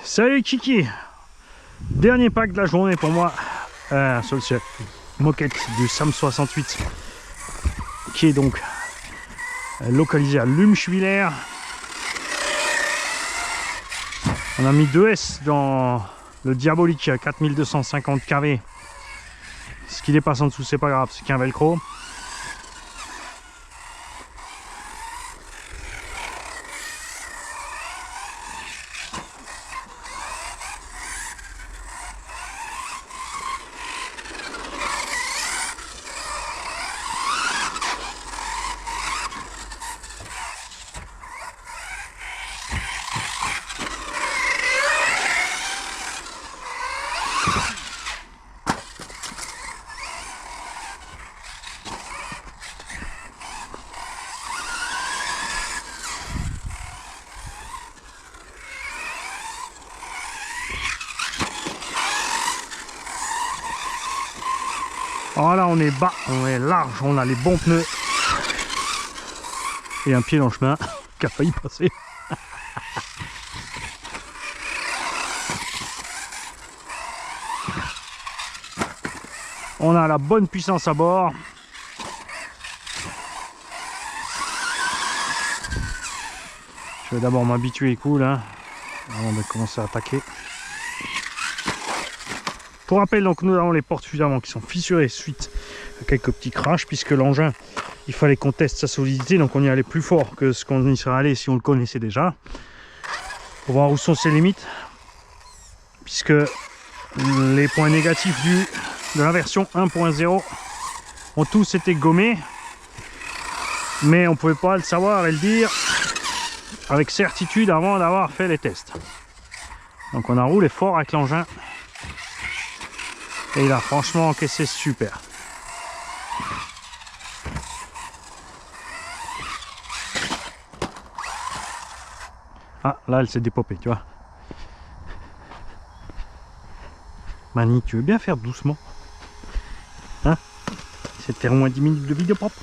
Salut Kiki. Dernier pack de la journée pour moi sur le moquette du SAM 68 qui est donc localisé à Lumschwiller. On a mis 2S dans le diabolique 4250 kV. Ce qui dépasse en dessous c'est pas grave, c'est qu'un velcro. Voilà, on est bas, on est large, on a les bons pneus. Et un pied dans le chemin qui a failli passer. On a la bonne puissance à bord. Je vais d'abord m'habituer les coups là, avant de commencer à attaquer. Pour rappel, donc nous avons les porte-fuses avant qui sont fissurées suite à quelques petits crashs, puisque l'engin, il fallait qu'on teste sa solidité, donc on y allait plus fort que ce qu'on y serait allé si on le connaissait déjà. Pour voir où sont ses limites, puisque les points négatifs de la version 1.0 ont tous été gommés, mais on ne pouvait pas le savoir et le dire avec certitude avant d'avoir fait les tests. Donc on a roulé fort avec l'engin. Et il a franchement encaissé super. Ah, là, elle s'est dépopée, tu vois. Mani, tu veux bien faire doucement? Hein? C'était au moins 10 minutes de vidéo propre.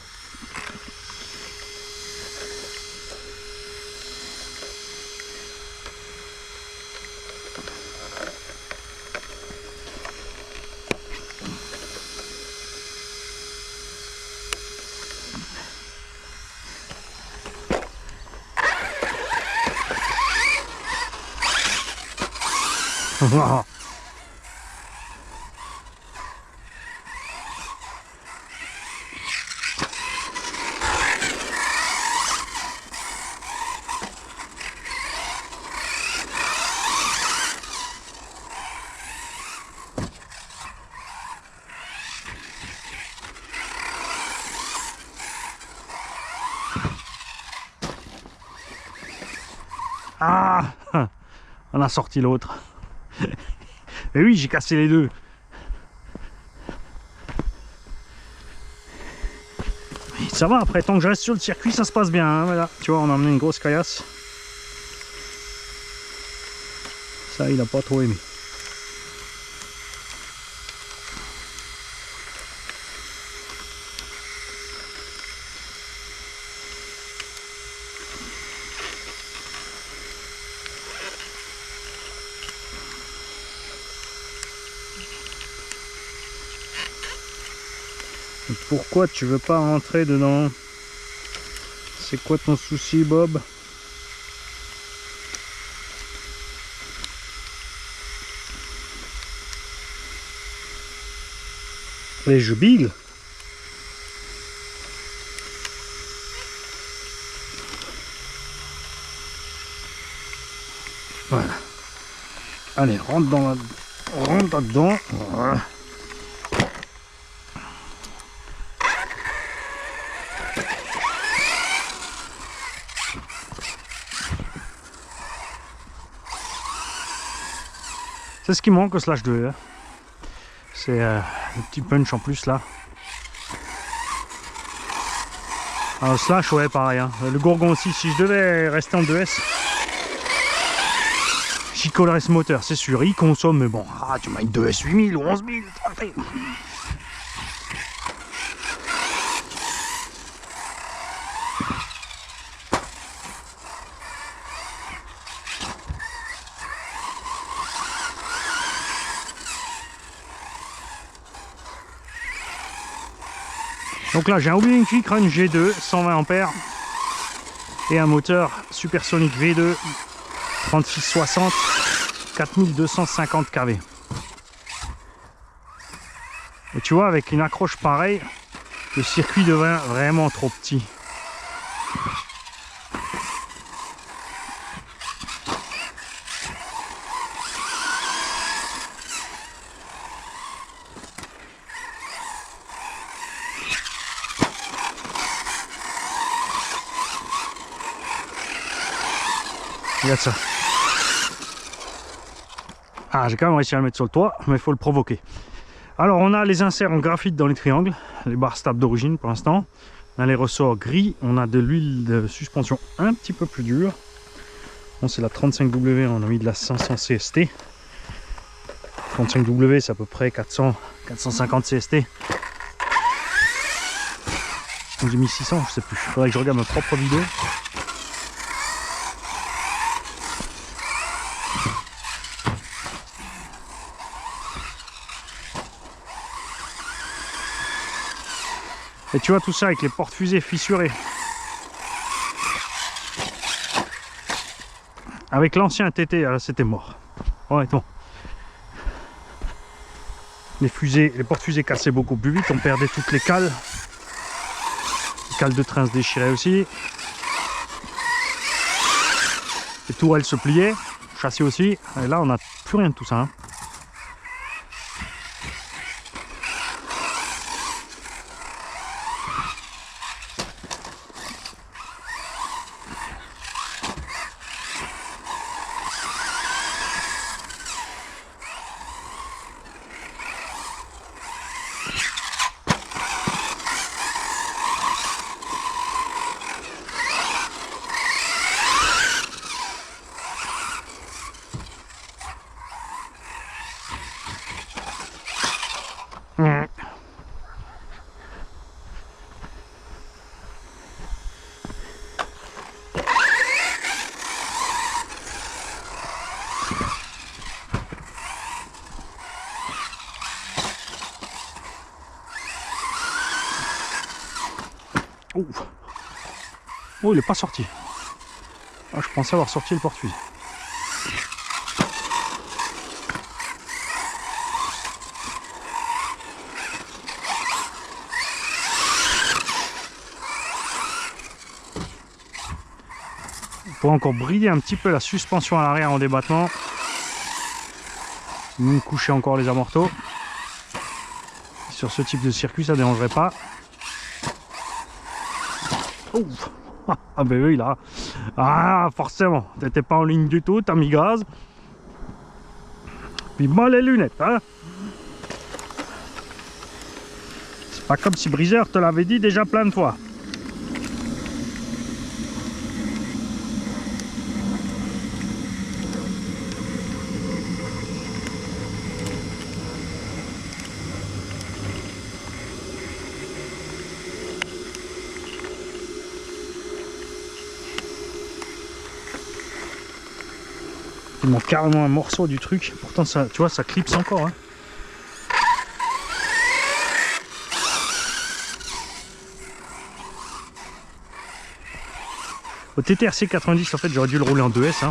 Ah, on a sorti l'autre. Et oui, j'ai cassé les deux. Mais ça va, après, tant que je reste sur le circuit, ça se passe bien. Hein, voilà. Tu vois, on a emmené une grosse caillasse. Ça, il n'a pas trop aimé. Pourquoi tu veux pas rentrer dedans? C'est quoi ton souci, Bob? Les je bille. Voilà. Allez, rentre là-dedans. Voilà. C'est ce qui manque au slash 2. Hein. C'est le petit punch en plus là. Alors, slash, ouais, pareil. Hein. Le gourgon aussi, si je devais rester en 2S, j'y collerais ce moteur, c'est sûr. Il consomme, mais bon, tu m'as une 2S 8000 ou 11000. Donc là j'ai un Hobby Quick Run G2 120 ampères et un moteur Supersonic V2 3660 4250 kV. Et tu vois, avec une accroche pareille, le circuit devient vraiment trop petit. Regarde ça. Ah, j'ai quand même réussi à le mettre sur le toit, mais il faut le provoquer. Alors, on a les inserts en graphite dans les triangles, les barres stables d'origine pour l'instant. On a les ressorts gris, on a de l'huile de suspension un petit peu plus dure. Bon, c'est la 35W, on a mis de la 500 CST. 35W, c'est à peu près 450 CST. J'ai mis 600, je sais plus. Il faudrait que je regarde ma propre vidéo. Et tu vois tout ça avec les portes-fusées fissurées. Avec l'ancien TT, c'était mort. Honnêtement. Les portes-fusées cassaient beaucoup plus vite, on perdait toutes les cales. Les cales de train se déchiraient aussi. Les tourelles se pliaient, châssis aussi. Et là, on n'a plus rien de tout ça. Hein. Oh, il n'est pas sorti. Ah, je pensais avoir sorti le porte-fusée. On pourrait encore brider un petit peu la suspension à l'arrière en débattement. Nous coucher encore les amortos. Sur ce type de circuit, ça ne dérangerait pas. Oh. Ah ben oui là. Ah forcément, t'étais pas en ligne du tout, t'as mis gaz. Puis moi les lunettes, hein. C'est pas comme si Briseur te l'avait dit déjà plein de fois. Il manque carrément un morceau du truc. Pourtant, ça, tu vois, ça clipse encore. Hein. Au TTRC 90, en fait, j'aurais dû le rouler en 2S. Hein.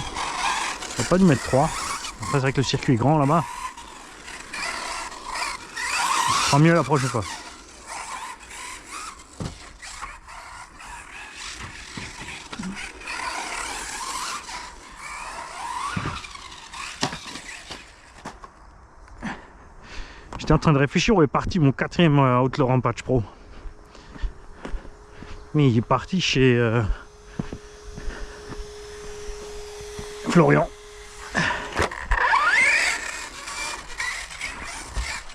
J'aurais pas dû mettre 3. Après, c'est vrai que le circuit est grand là-bas. Ce sera mieux la prochaine fois. J'étais en train de réfléchir où est parti mon 4e Outlaw Rampage Pro. Mais il est parti chez Florian.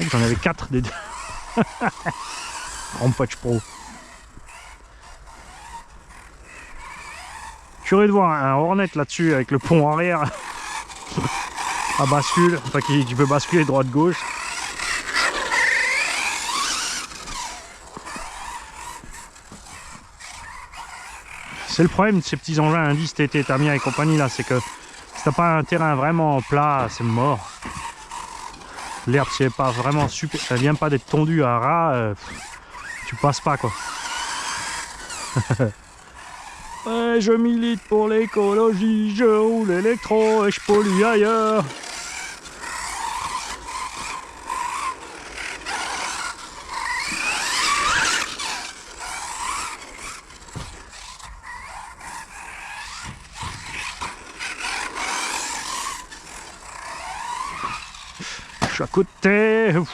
J'en avais 4 des deux. Rampage Pro. Curieux de voir un Hornet là-dessus avec le pont arrière à bascule, enfin qui peut basculer droite-gauche. C'est le problème de ces petits engins indices TT, Tamiya et compagnie là, c'est que si t'as pas un terrain vraiment plat, c'est mort. L'herbe, si elle est pas vraiment super, elle vient pas d'être tondue à ras, Tu passes pas quoi. Ouais, je milite pour l'écologie, je roule électro et je pollue ailleurs. Je suis à côté. Ouf.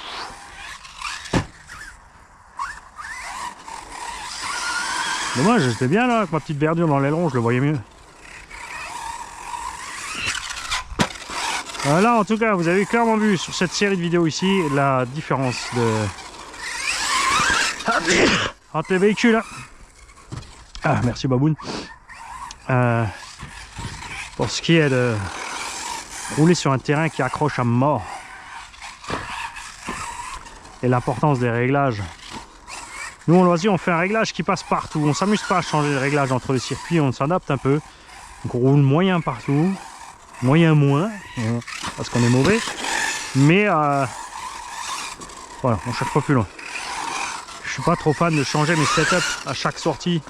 Dommage, j'étais bien là avec ma petite verdure dans l'aileron, je le voyais mieux. Là en tout cas, vous avez clairement vu sur cette série de vidéos ici la différence de entre les véhicules. Ah, merci Baboun. Pour ce qui est de rouler sur un terrain qui accroche à mort et l'importance des réglages. Nous en loisir on fait un réglage qui passe partout, on s'amuse pas à changer le réglage entre les circuits, on s'adapte un peu, donc on roule moyen partout, moyen moins, parce qu'on est mauvais, mais voilà, on cherche pas plus loin. Je suis pas trop fan de changer mes setups à chaque sortie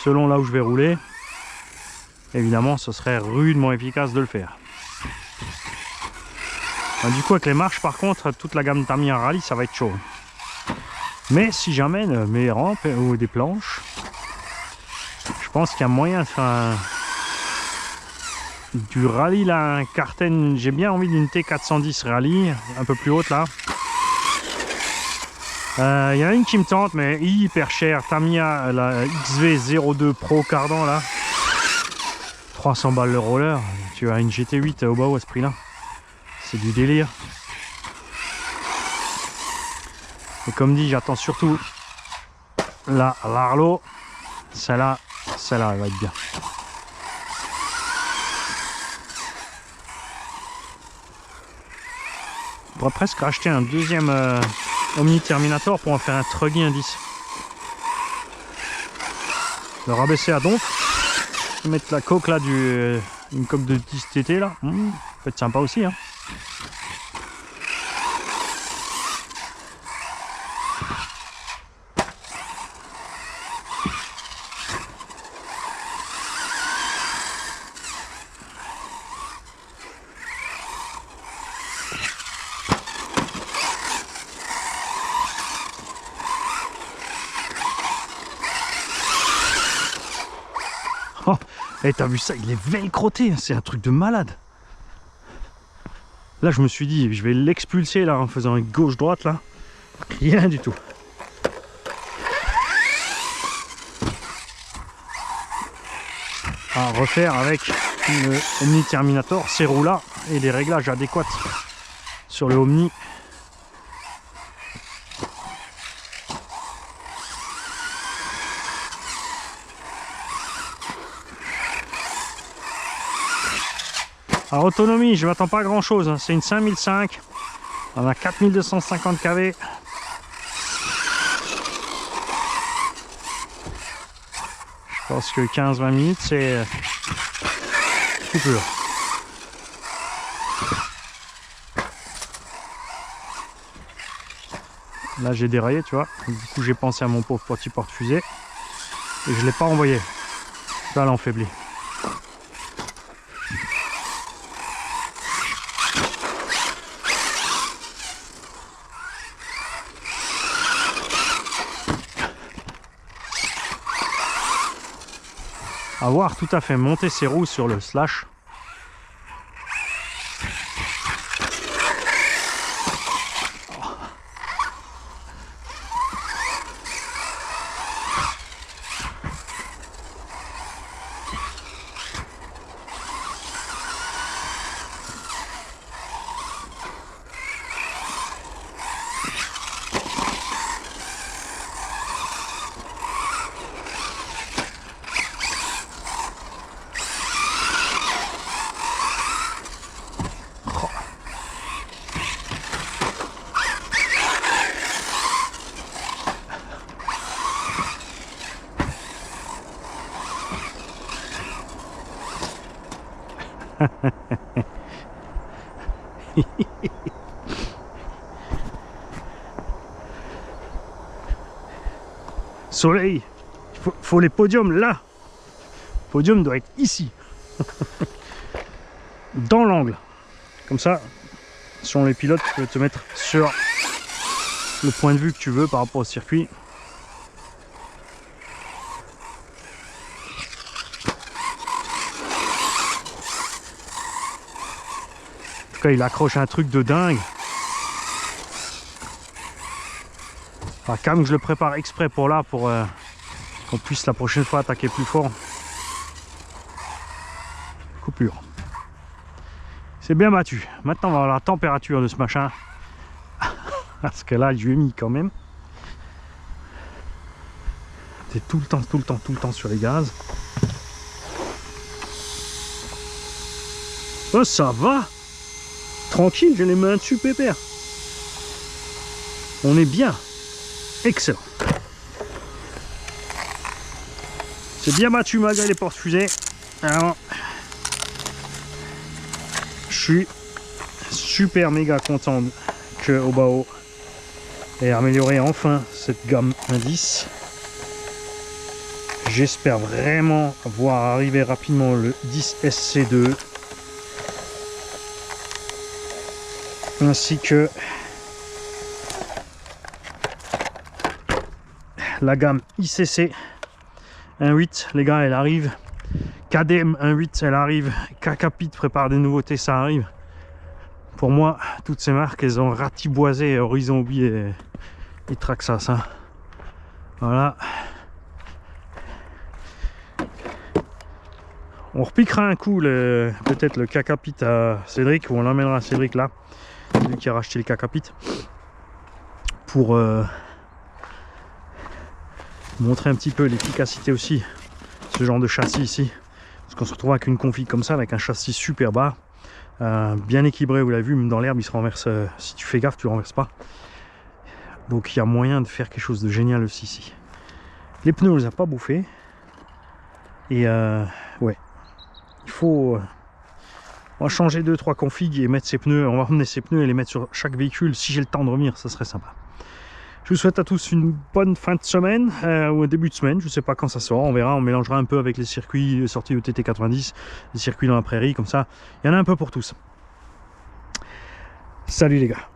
selon là où je vais rouler. Évidemment ce serait rudement efficace de le faire. Du coup avec les marches par contre, toute la gamme Tamiya Rally ça va être chaud. Mais si j'amène mes rampes ou des planches, je pense qu'il y a moyen de faire du rallye là, un Carten. J'ai bien envie d'une T410 rallye, un peu plus haute là. Il y en a une qui me tente, mais hyper chère. Tamiya, la XV02 Pro Cardan là. 300 balles le roller. Tu as une GT8 au bas à ce prix là. C'est du délire. Et comme dit, j'attends surtout la l'Arlo. Celle-là, elle va être bien. On pourrait presque racheter un deuxième Omni Terminator pour en faire un Truggy indice. Le rabaisser à donf. Mettre la coque là, une coque de 10 TT là. Ça peut être sympa aussi. Hein. Oh, et t'as vu ça, il est velcroté, c'est un truc de malade. Là je me suis dit, je vais l'expulser là en faisant une gauche-droite là. Rien du tout. À refaire avec le Omni Terminator, ces roues là et les réglages adéquats sur le Omni. Alors autonomie, je m'attends pas à grand chose, hein. C'est une 5005, on a 4250 kV. Je pense que 15-20 minutes c'est tout pur. Là j'ai déraillé, tu vois, du coup j'ai pensé à mon pauvre petit porte-fusée et je l'ai pas envoyé. Là l'enfaibli. Avoir tout à fait monté ses roues sur le slash. soleil. Il faut les podiums là. Le podium doit être ici. Dans l'angle. Comme ça, selon les pilotes, tu peux te mettre sur le point de vue que tu veux par rapport au circuit. En tout cas, il accroche un truc de dingue. Enfin, Cam, je le prépare exprès pour là, pour qu'on puisse la prochaine fois attaquer plus fort. Coupure. C'est bien battu. Maintenant, on va voir la température de ce machin. Parce que là, je lui ai mis quand même. T'es tout le temps sur les gaz. Oh, ça va. Tranquille, j'ai les mains dessus, pépère. On est bien. Excellent. C'est bien battu malgré les porte-fusées. Alors, je suis super méga content que Obao ait amélioré enfin cette gamme indice. J'espère vraiment voir arriver rapidement le 10 SC2 ainsi que la gamme ICC 1.8. Les gars, elle arrive. KDM 1.8, elle arrive. Kakapit prépare des nouveautés, ça arrive. Pour moi, toutes ces marques, elles ont ratiboisé Horizon Hobby et Traxxas. Hein. Voilà. On repiquera un coup peut-être le Kakapit à Cédric, ou on l'emmènera à Cédric là, lui qui a racheté le Kakapit, pour montrer un petit peu l'efficacité aussi, ce genre de châssis ici. Parce qu'on se retrouve avec une config comme ça, avec un châssis super bas, bien équilibré, vous l'avez vu, même dans l'herbe il se renverse, si tu fais gaffe tu ne renverses pas. Donc il y a moyen de faire quelque chose de génial aussi ici. Les pneus on les a pas bouffés. Et ouais, il faut... on va changer 2-3 configs et mettre ces pneus, on va ramener ces pneus et les mettre sur chaque véhicule. Si j'ai le temps de revenir, ça serait sympa. Je vous souhaite à tous une bonne fin de semaine, ou un début de semaine, je ne sais pas quand ça sort, on verra, on mélangera un peu avec les circuits, les sorties de TT90, les circuits dans la prairie, comme ça, il y en a un peu pour tous. Salut les gars.